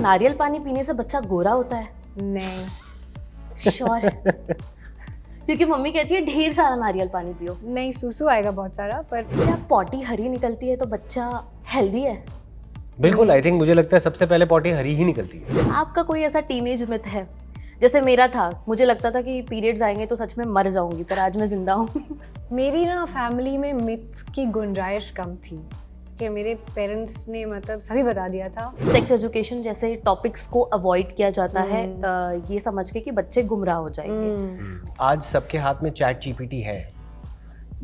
नारियल पानी पीने से बच्चा गोरा होता है? नहीं श्योर? क्योंकि मम्मी कहती है ढेर सारा नारियल पानी पियो। नहीं, सूसू आएगा बहुत सारा, पर क्या पॉटी हरी निकलती है तो बच्चा हेल्दी है? बिल्कुल, आई थिंक मुझे लगता है सबसे पहले पॉटी हरी ही निकलती है। आपका कोई ऐसा टीनेज मिथ है? जैसे मेरा था, मुझे लगता था कि पीरियड्स आएंगे तो सच में मर जाऊंगी, पर आज मैं जिंदा हूँ। मेरी ना फैमिली में मिथ की गुंजाइश कम थी कि मेरे पेरेंट्स ने मतलब सभी बता दिया था। सेक्स एजुकेशन जैसे टॉपिक्स को अवॉइड किया जाता है ये समझ के कि बच्चे गुमराह हो जाएंगे। आज सबके हाथ में चैट जीपीटी है,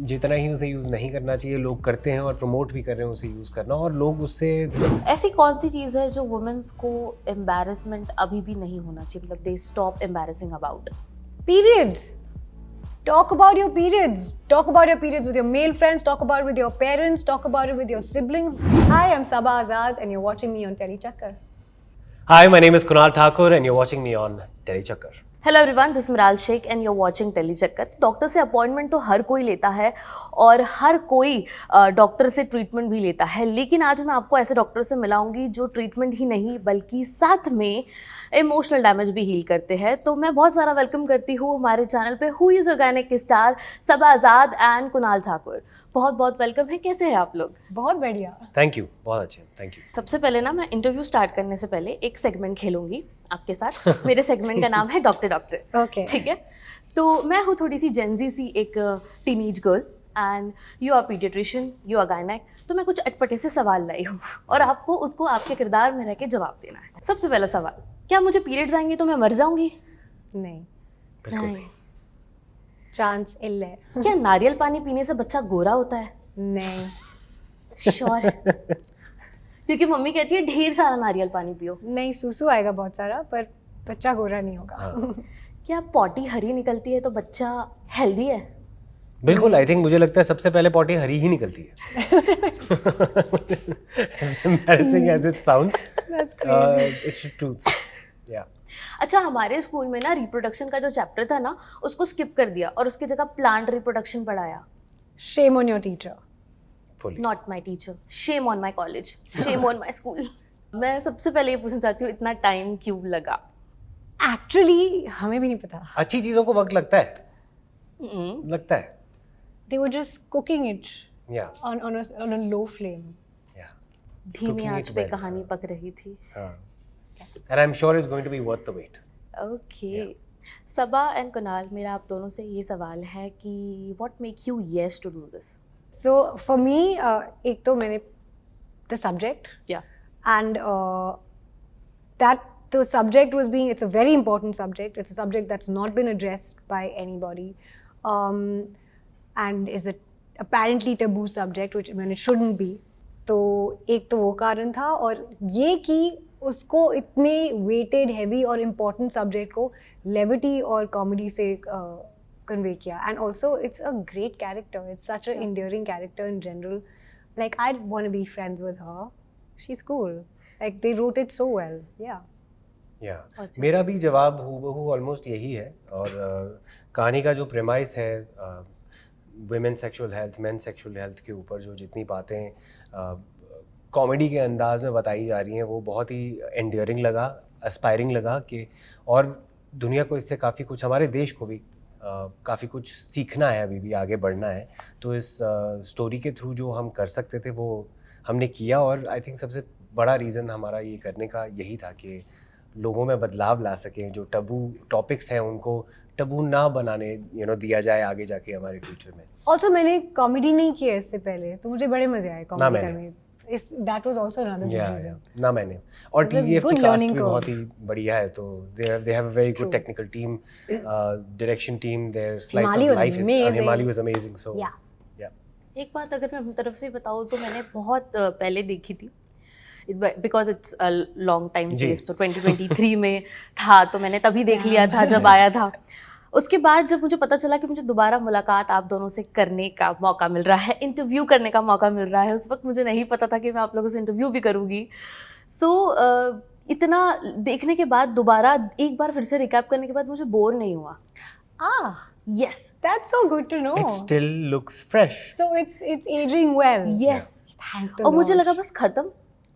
जितना ही उसे यूज़ नहीं करना चाहिए लोग करते हैं और प्रमोट भी कर रहे हैं उसे यूज़ करना, और लोग उससे ऐसी कौन सी चीज़ है जो वुमेन्स को एम्बैरेसमेंट अभी भी नहीं होना चाहिए, मतलब they stop embarrassing about? Periods. Talk about your periods. Talk about your periods with your male friends. Talk about it with your parents. Talk about it with your siblings. Hi, I'm Sabah Azad, and you're watching me on Telly Chakkar. Hi, my name is Kunal Thakur and you're watching me on Telly Chakkar. Hello everyone, this Miral Sheikh and you're watching Telly Chakkar. Doctor से appointment तो हर कोई लेता है और हर कोई doctor से treatment भी लेता है, लेकिन आज मैं आपको ऐसे डॉक्टर से मिलाऊंगी जो ट्रीटमेंट ही नहीं बल्कि साथ में इमोशनल डैमेज भी हील करते हैं। तो मैं बहुत सारा वेलकम करती हूँ हमारे चैनल पे who is your gynaec star Saba Azad and Kunal Thakur. बहुत बहुत वेलकम है। कैसे हैं आप लोग? बहुत बढ़िया। थैंक यू, बहुत अच्छे, थैंक यू। सबसे पहले ना मैं इंटरव्यू स्टार्ट करने से पहले एक सेगमेंट खेलूंगी आपके साथ। मेरे सेगमेंट का नाम है डॉक्टर डॉक्टर। Okay. ठीक है, तो मैं हूँ थोड़ी सी जेंजी सी एक teenage girl and you are paediatrician, you are gynaec. तो मैं कुछ अटपटे से सवाल लाई हूँ और आपको उसको आपके किरदार में रह के जवाब देना है। सबसे पहला सवाल, क्या मुझे पीरियड्स आएंगे तो मैं मर जाऊंगी? नहीं, बिल्कुल नहीं। चांस इल्ले। क्या नारियल पानी पीने से बच्चा गोरा होता है? नहीं, श्योर? क्योंकि मम्मी कहती है ढेर सारा नारियल पानी पियो। नहीं, सूसू आएगा बहुत सारा, पर बच्चा गोरा नहीं होगा। हाँ। क्या पॉटी हरी निकलती है तो बच्चा हेल्दी है? बिल्कुल, आई थिंक मुझे लगता है सबसे पहले पॉटी हरी ही निकलती है। As embarrassing as it sounds, That's crazy. it's the truth. Yeah. अच्छा, हमारे स्कूल में ना रिप्रोडक्शन का जो चैप्टर था ना उसको स्किप कर दिया और उसकी जगह प्लांट रिप्रोडक्शन पढ़ाया। Shame on your teacher. Fully. Not my teacher, shame on my college, shame on my school. मैं सबसे पहले ये पूछना चाहती हूँ, इतना टाइम क्यों लगा? Actually, हमें भी नहीं पता। अच्छी चीज़ों को वक्त लगता है, लगता है। They were just cooking it Yeah. on a low flame. Yeah. धीमी Cooking आंच it पे well. कहानी पक रही थी। हाँ. And I'm sure it's going to be worth the wait. Okay, Saba and Kunal, मेरा आप दोनों से ये सवाल है कि what make you yes to do this? So for me, एक तो मैंने the subject, या and that the subject was being, it's a very important subject. It's a subject that's not been addressed by anybody, and is a apparently taboo subject, which when it shouldn't be. तो एक तो वो कारण था, और ये कि उसको इतने weighted, heavy और important subject को levity और comedy से convey किया. And also it's a great character. It's such an endearing character in general. Like I'd want to be friends with her. She's cool. Like they wrote it so well. Yeah. Yeah. अच्छा। मेरा भी जवाब हूबहू almost यही है, और कहानी का जो प्रेमाइस है women sexual health, main sexual health के ऊपर जो जितनी बातें कॉमेडी के अंदाज में बताई जा रही हैं वो बहुत ही एंडियरिंग लगा, एस्पायरिंग लगा कि और दुनिया को इससे काफ़ी कुछ, हमारे देश को भी काफ़ी कुछ सीखना है, अभी भी आगे बढ़ना है। तो इस स्टोरी के थ्रू जो हम कर सकते थे वो हमने किया, और आई थिंक सबसे बड़ा रीज़न हमारा ये करने का यही था कि लोगों में बदलाव ला सकें, जो टबू टॉपिक्स हैं उनको टबू ना बनाने दिया जाए आगे जाके हमारे फ्यूचर में। Also मैंने comedy नहीं किया इससे पहले, तो मुझे बड़े मजे आए ना comedy मैंने। करने। That was also another good reason. ना मैंने, और It's a TVF good की कास्ट learning भी curve. बहुत ही बढ़िया है, तो they have a very good True. technical team, direction team, their slice Himali of was life is amazing. Himali was amazing, so Yeah. एक बात अगर मैं अपनी तरफ से बताऊँ तो मैंने बहुत पहले देखी थी, because it's a long time जी। चेस, तो 2023 में था तो मैंने तभी देख लिया था जब आया था। उसके बाद जब मुझे पता चला कि मुझे दोबारा मुलाकात आप दोनों से करने का मौका मिल रहा है, इंटरव्यू करने का मौका मिल रहा है, उस वक्त मुझे नहीं पता था कि मैं आप लोगों से इंटरव्यू भी करूँगी। सो इतना देखने के बाद दोबारा एक बार फिर से रिकैप करने के बाद मुझे बोर नहीं हुआ। Ah, yes that's so good to know. it still looks fresh. So it's aging well. Yes, Thank the और मुझे Lord. लगा बस खत्म,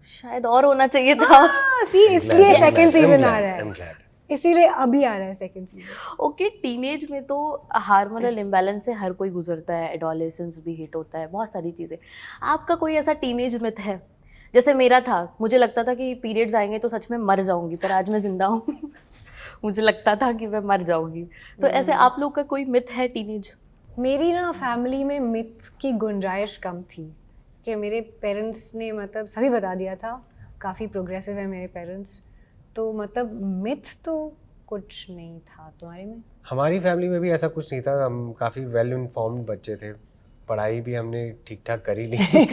शायद और होना चाहिए था। सी इसलिए सेकंड सीजन आ रहा I'm है, glad. इसीलिए अभी आ रहा है सेकंड सीजन। ओके, टीनेज में तो हार्मोनल इम्बैलेंस से हर कोई गुजरता है, एडोलेसेंस भी हिट होता है, बहुत सारी चीज़ें। आपका कोई ऐसा टीनेज मिथ है? जैसे मेरा था, मुझे लगता था कि पीरियड्स आएंगे तो सच में मर जाऊंगी, पर आज मैं जिंदा हूँ। मुझे लगता था कि मैं मर जाऊंगी। तो ऐसे आप लोग का कोई मिथ है टीनेज? मेरी ना फैमिली में मिथ की गुंजाइश कम थी कि मेरे पेरेंट्स ने मतलब सभी बता दिया था, काफ़ी प्रोग्रेसिव है मेरे पेरेंट्स, तो मतलब मिथ तो कुछ नहीं था। तुम्हारे में? हमारी फैमिली में भी ऐसा कुछ नहीं था, हम काफ़ी वेल इन्फॉर्म्ड बच्चे थे, पढ़ाई भी हमने ठीक ठाक कर ही ली।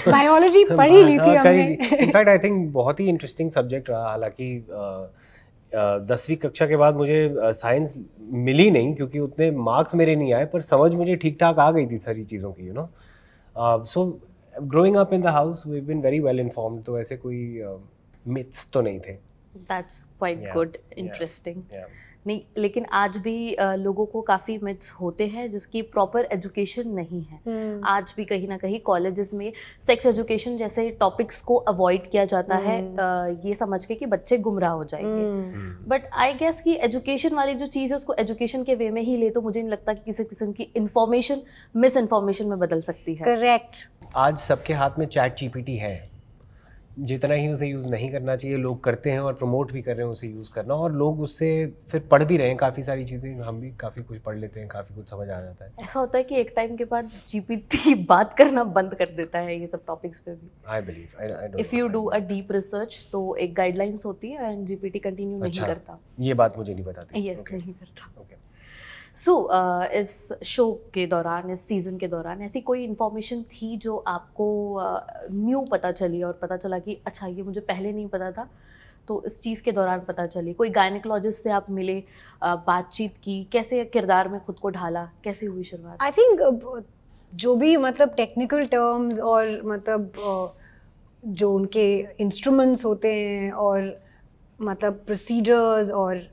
बायोलॉजी पढ़ी ली थी हाँ, कर ही हमने। ली। इनफैक्ट आई थिंक बहुत ही इंटरेस्टिंग सब्जेक्ट रहा, हालांकि 10वीं कक्षा के बाद मुझे साइंस मिली नहीं क्योंकि उतने मार्क्स मेरे नहीं आए, पर समझ मुझे ठीक ठाक आ गई थी सारी चीज़ों की, so growing up in the house we been very well informed, तो ऐसे कोई मिथ्स तो नहीं थे। That's quite Yeah, good, yeah, interesting. yeah. नहीं, लेकिन आज भी लोगों को काफ़ी मिथ्स होते हैं जिसकी प्रॉपर एजुकेशन नहीं है। आज भी कहीं ना कहीं कॉलेजेस में सेक्स एजुकेशन जैसे टॉपिक्स को अवॉइड किया जाता है, ये समझ के कि बच्चे गुमराह हो जाएंगे। बट आई गेस कि एजुकेशन वाली जो चीज़ है उसको एजुकेशन के वे में ही ले, तो मुझे नहीं लगता कि किसी किस्म की इन्फॉर्मेशन मिस इन्फॉर्मेशन में बदल सकती है। करेक्ट। आज सबके हाथ में चैट जीपीटी है, जितना ही उसे यूज़ नहीं करना चाहिए लोग करते हैं और प्रमोट भी कर रहे हैं उसे यूज़ करना, और लोग उससे फिर पढ़ भी रहे हैं काफ़ी सारी चीज़ें। हम भी काफ़ी कुछ पढ़ लेते हैं, काफ़ी कुछ समझ आ जाता है। ऐसा होता है कि एक टाइम के बाद जीपीटी बात करना बंद कर देता है ये सब टॉपिक्स पे भी। I believe, I don't if you do a deep research तो एक गाइडलाइंस होती है एंड जीपीटी कंटिन्यू नहीं अच्छा, करता। ये बात मुझे नहीं बताती। यस, Okay, नहीं करता। okay. सो इस शो के दौरान, इस सीज़न के दौरान ऐसी कोई इन्फॉर्मेशन थी जो आपको न्यू पता चली और पता चला कि अच्छा ये मुझे पहले नहीं पता था, तो इस चीज़ के दौरान पता चली? कोई गायनेकोलॉजिस्ट से आप मिले, बातचीत की, कैसे किरदार में खुद को ढाला, कैसे हुई शुरुआत? आई थिंक जो भी मतलब टेक्निकल टर्म्स और मतलब जो उनके इंस्ट्रूमेंट्स होते हैं और मतलब प्रोसीजर्स और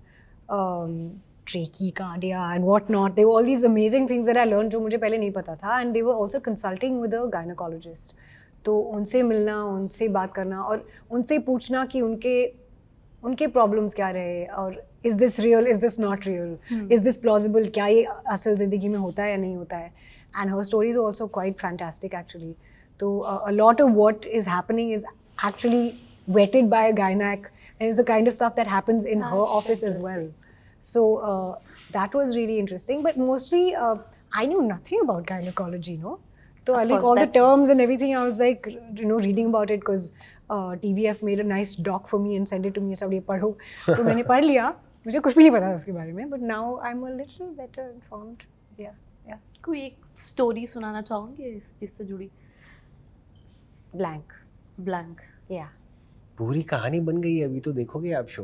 tachycardia and what not, they were all these amazing things that I learn जो मुझे पहले नहीं पता था, and they were also consulting with a gynaecologist. तो उनसे मिलना, उनसे बात करना और उनसे पूछना कि उनके प्रॉब्लम्स क्या रहे, और is this real, is this not real, is this plausible, क्या ये असल ज़िंदगी में होता है या नहीं होता है। And her stories are also quite fantastic actually. तो a lot of what is happening is actually vetted by a gynac, and it's the kind of stuff that happens in her office as well. So that was really interesting, but mostly I knew nothing about gynecology, no? So Of like course, all the that's terms and everything, I was like, reading about it because TVF made a nice doc for me and sent it to me, सब ये पढ़ो, तो मैंने पढ़ लिया, मुझे कुछ भी नहीं पता उसके बारे में, but now I'm a little better informed. Yeah. कोई एक स्टोरी सुनाना चाहोगे इस चीज़ से जुड़ी? Blank. ब्लैंक। Yeah. पूरी कहानी बन गई है, अभी तो देखोगे आप शो।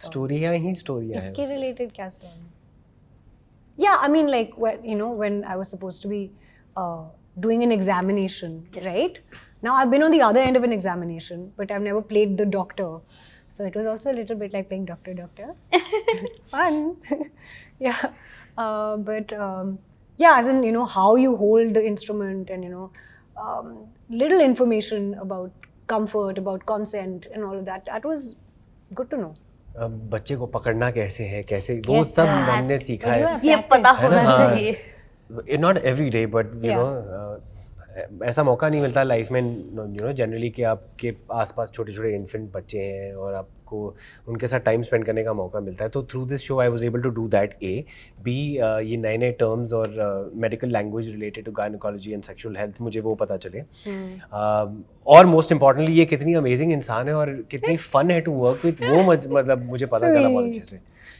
स्टोरियाँ ही स्टोरियाँ हैं इसके उसमें। related क्या story? Yeah, I mean like when I was supposed to be doing an examination, Yes. right? Now I've been on the other end of an examination, but I've never played the doctor, so it was also a little bit like playing doctor. Fun. Yeah. But yeah, as in how you hold the instrument and little information about comfort, about consent and all of that. That was good to know. अब बच्चे को पकड़ना कैसे है, कैसे वो Yes, सब sir. हमने सीखा But you है। have ये पता practice. होना हाँ। चाहिए। Not every day but Yeah. ऐसा मौका नहीं मिलता लाइफ में जनरली कि आपके आसपास छोटे छोटे इन्फेंट बच्चे हैं और आपको उनके साथ टाइम स्पेंड करने का मौका मिलता है। तो through this show I was able to do that. बी ये नए नए टर्म्स और medical language related to gynaecology and sexual health मुझे वो पता चले। और मोस्ट इम्पॉर्टेंटली ये कितनी अमेजिंग इंसान है और कितनी फन है टू वर्क विथ, वो मतलब मुझे पता चला बहुत अच्छे से।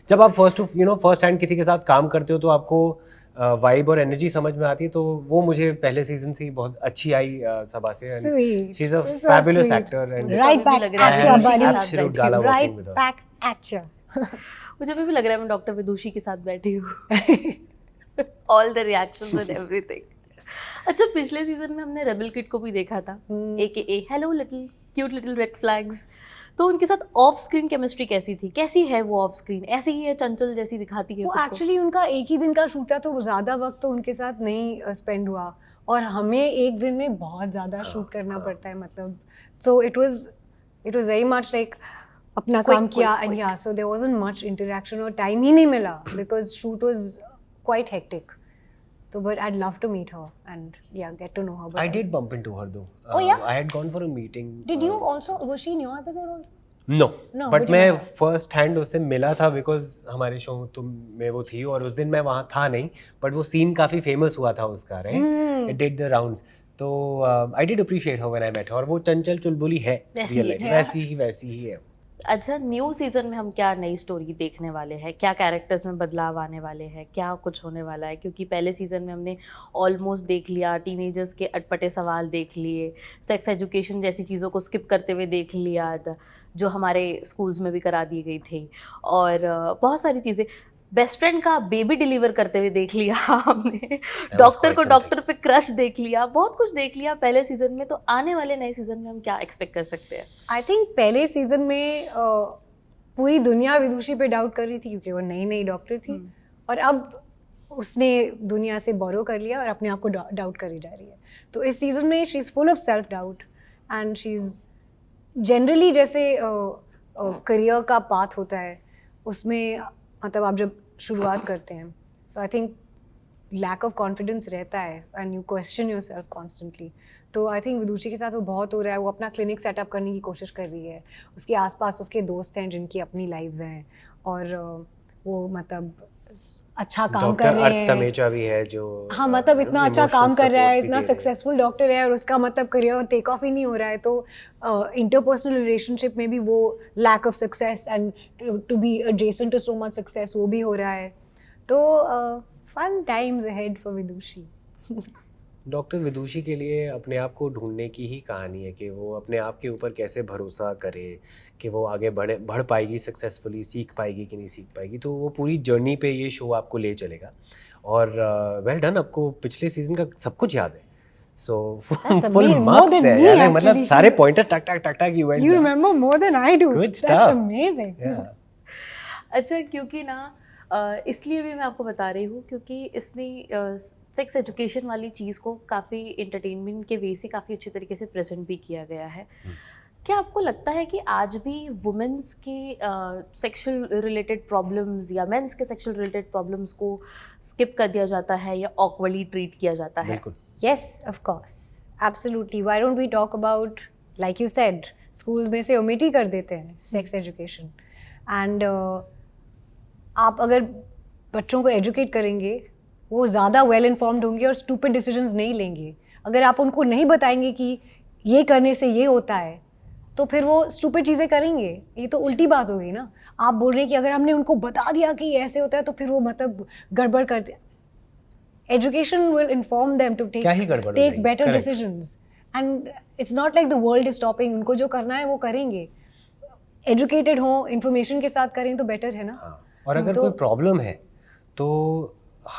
जब आप फर्स्ट हैंड किसी के साथ काम करते हो तो आपको वाइब और एनर्जी समझ में आती है, तो वो मुझे पहले सीजन से ही बहुत अच्छी आई सबा से। Sweet. She is a So fabulous sweet. Actor and Right अभी भी back लग रहा है at ya, विदुषी के buddy. साथ Absolute बैठी gala हूँ। working Right with her. back at ya. मुझे अभी भी लग रहा है मैं डॉक्टर विदुषी के साथ बैठी हूँ। All the reactions and everything. अच्छा, पिछले सीजन में हमने रेबल किड को भी देखा था, AKA hello little cute little red flags. तो उनके साथ ऑफ स्क्रीन केमिस्ट्री कैसी थी? कैसी है वो ऑफ स्क्रीन? ऐसी ही है चंचल जैसी दिखाती है वो खुद को? एक्चुअली उनका एक ही दिन का शूट था, तो ज़्यादा वक्त तो उनके साथ नहीं स्पेंड हुआ, और हमें एक दिन में बहुत ज़्यादा शूट करना पड़ता है, मतलब So it was very much like अपना Quick, काम किया quick, and quick. yeah, so there wasn't much interaction और time ही नहीं मिला because shoot was quite hectic. So but I'd love to meet her and yeah, get to know her. But I did bump into her though. Oh, yeah? I had gone for a meeting. Did you also, was she in your episode also? No, No, but but you मैं met her. First hand उससे मिला था because हमारे show में वो थी और उस दिन मैं वहाँ था नहीं, बट वो सीन काफ़ी फेमस हुआ था उसका, right? It did the rounds. तो I did appreciate her when I met her. और वो चंचल चुलबुली है वैसी रियल ही लाइफ, है. वैसी ही है. अच्छा, न्यू सीजन में हम क्या नई स्टोरी देखने वाले हैं, क्या कैरेक्टर्स में बदलाव आने वाले हैं, क्या कुछ होने वाला है? क्योंकि पहले सीजन में हमने ऑलमोस्ट देख लिया, टीनेजर्स के अटपटे सवाल देख लिए, सेक्स एजुकेशन जैसी चीज़ों को स्किप करते हुए देख लिया जो हमारे स्कूल्स में भी करा दी गई थी, और बहुत सारी चीज़ें. बेस्ट फ्रेंड का बेबी डिलीवर करते हुए देख लिया हमने, डॉक्टर को quite डॉक्टर पे क्रश देख लिया, बहुत कुछ देख लिया पहले सीजन में. तो आने वाले नए सीजन में हम क्या एक्सपेक्ट कर सकते हैं? आई थिंक पहले सीजन में पूरी दुनिया विदुषी पे डाउट कर रही थी क्योंकि वो नई नई डॉक्टर थी, और अब उसने दुनिया से बोरो कर लिया और अपने आप को डाउट करी जा रही है. तो इस सीजन में she is full of self doubt and she is generally जैसे करियर का पाथ होता है उसमें, मतलब आप जब शुरुआत करते हैं, so I think lack of confidence रहता है and you question yourself constantly. तो आई थिंक विदुषी के साथ वो बहुत हो रहा है. वो अपना क्लिनिक सेटअप करने की कोशिश कर रही है, उसके आसपास उसके दोस्त हैं जिनकी अपनी लाइव्स हैं, और वो मतलब अच्छा काम कर डॉक्टर रहे हैं. तमेजा भी है जो हाँ, मतलब इतना अच्छा emotional काम कर रहा है, support भी इतना दे रहे हैं. सक्सेसफुल डॉक्टर है, और उसका मतलब करियर टेक ऑफ ही नहीं हो रहा है. तो इंटरपर्सनल रिलेशनशिप में भी वो lack of success and to be adjacent to so much success वो भी हो रहा है. तो fun times ahead for Vidushi. Doctor Vidushi के लिए अपने आप को ढूंढने की ही कहानी है कि वो अपने आप के ऊपर कैसे भरोसा करे कि वो आगे बढ़ पाएगी सक्सेसफुली, सीख पाएगी कि नहीं सीख पाएगी. तो वो पूरी जर्नी पे ये शो आपको ले चलेगा. और वेल डन, आपको पिछले सीजन का सब कुछ याद है. So full more marks than है me, यार, मतलब actually. सारे पॉइंटर टक टक टक टक you You remember more than I do. Good That's stuff. amazing. अच्छा, क्योंकि ना इसलिए भी मैं आपको बता रही हूँ क्योंकि इसमें सेक्स एजुकेशन वाली चीज़ को काफ़ी इंटरटेनमेंट के वे से काफ़ी अच्छे तरीके से प्रेजेंट भी किया गया है. क्या आपको लगता है कि आज भी वुमेन्स के सेक्सुअल रिलेटेड प्रॉब्लम्स या मेंस के सेक्सुअल रिलेटेड प्रॉब्लम्स को स्किप कर दिया जाता है या ऑकवर्डली ट्रीट किया जाता है? बिल्कुल. Yes, of course. Absolutely. Why don't we talk about, like you said, schools में से omit ही कर देते हैं sex education. And आप अगर बच्चों को educate करेंगे, वो ज़्यादा well informed होंगे और stupid decisions नहीं लेंगे. अगर आप उनको नहीं बताएंगे कि ये करने से ये होता है, तो फिर वो stupid चीज़ें करेंगे. ये तो उल्टी बात होगी ना. आप बोल रहे हैं कि अगर हमने उनको बता दिया कि ऐसे होता है तो फिर वो मतलब गड़बड़ करते. Education will inform them to क्या ही गड़बड़ हो take जाएगी. better Correct. decisions. And it's not like the world is stopping. उनको जो करना है वो करेंगे. Educated हो, information के साथ करें तो better है ना. हाँ. और अगर तो- कोई प्रॉब्लम है तो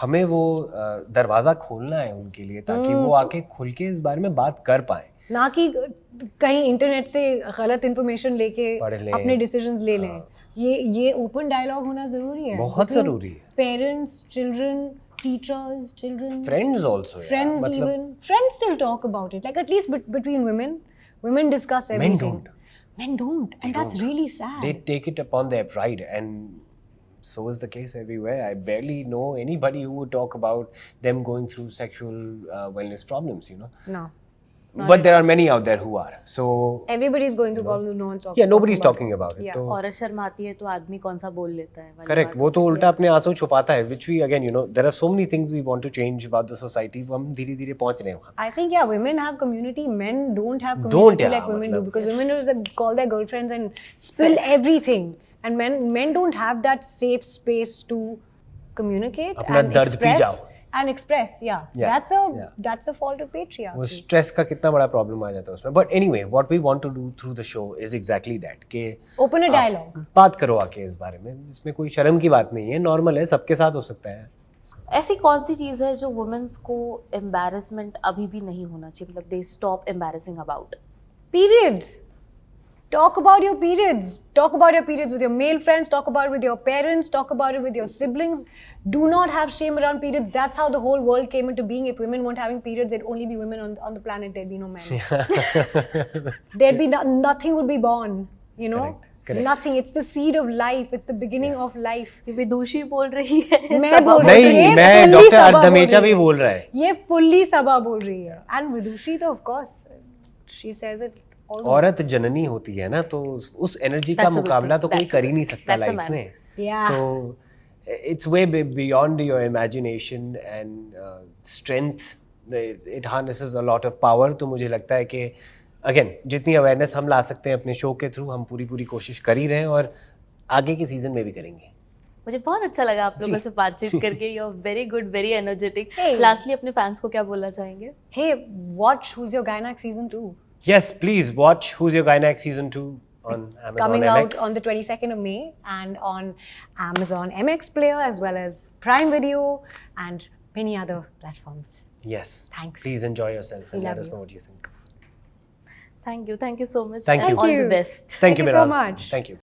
हमें वो दरवाज़ा खोलना है उनके लिए, ताकि वो आके खुल के इस बारे में बात कर पाए. ना कि कहीं इंटरनेट से गलत इन्फॉर्मेशन लेके पढ़ लें. अपने डिसीजंस ले लें. हाँ. ये ओपन डायलॉग होना जरूरी है. बहुत ज़रूरी है. Parents, children, teachers, children, friends also. friends, even friends still talk about it. Like at least between women discuss Men everything. don't. Men don't, and that's don't. really sad. They take it upon their pride, and so is the case everywhere. I barely know anybody who would talk about them going through sexual wellness problems, you know. No, But there are many out there who are. So everybody's going through problems. No one's talking. yeah, nobody's talking about it. Yeah. तो औरत शर्माती है तो आदमी कौन सा बोल लेता है वाली करेक्ट, बात वो तो होती है. उल्टा अपने आंसू छुपाता है, which we again, you know, there are so many things we want to change about the society. वो हम धीरे धीरे पहुंच रहे हैं वहाँ. I think yeah, women have community. Men don't have Don't, community yeah, like women do, मतलब- because women just call their girlfriends and spill Self. everything, and men don't have that safe space to communicate अपना and दर्द P express जाओ. and express. Yeah, Yeah, that's a fault of patriarchy. वो stress का कितना बड़ा problem आ जाता है उसमें. But anyway, what we want to do through the show is exactly that कि Open a dialogue. बात करो आके इस बारे में. इसमें कोई शर्म की बात नहीं है, नॉर्मल है, सबके साथ हो सकता है. ऐसी कौन सी चीज़ है जो वुमेन्स को एम्बैरेसमेंट अभी भी नहीं होना चाहिए, मतलब they stop embarrassing about? Periods. Talk about your periods. Talk about your periods with your male friends. Talk about it with your parents. Talk about it with your siblings. Do not have shame around periods. That's how the whole world came into being. If women weren't having periods, there'd only be women on the planet. There'd be no men. There'd be nothing would be born. You know, Correct. nothing. It's the seed of life. It's the beginning of life. ये विदुषी बोल रही है मैं बोल रही हूँ, नहीं, ये मैं fully डॉक्टर सबा बोल अर्धमेचा रही भी है। बोल रहा है। ये fully सबा बोल रही है। And Vidushi तो of course, she says it all the औरत जननी होती है ना, तो उस एनर्जी का That's a good मुकाबला thing. तो कोई That's कर ही a नहीं good- सकता that's a लाइफ man. में। Yeah. तो it's way beyond your imagination and strength, it harnesses a lot of power. तो मुझे लगता है कि अगेन जितनी अवेयरनेस हम ला सकते हैं अपने शो के थ्रू, हम पूरी कोशिश कर ही रहे हैं और आगे के सीजन में भी करेंगे। मुझे बहुत अच्छा लगा आप लोगों जी। से बातचीत करके। You are very good, very energetic. Hey. Lastly अपने फैंस को क्या बोलना चाहेंगे? Hey, watch Who's Your Gynac season 2. Yes, please watch Who's Your Gynac season 2 on Amazon Coming MX. out on the 22nd of May and on Amazon MX Player as well as Prime Video and many other platforms. Yes. Thanks. Please enjoy yourself and We let love us you. know what you think. Thank you so much. Thank and you. all Thank the you. best. Thank you, you so Miral. much. Thank you.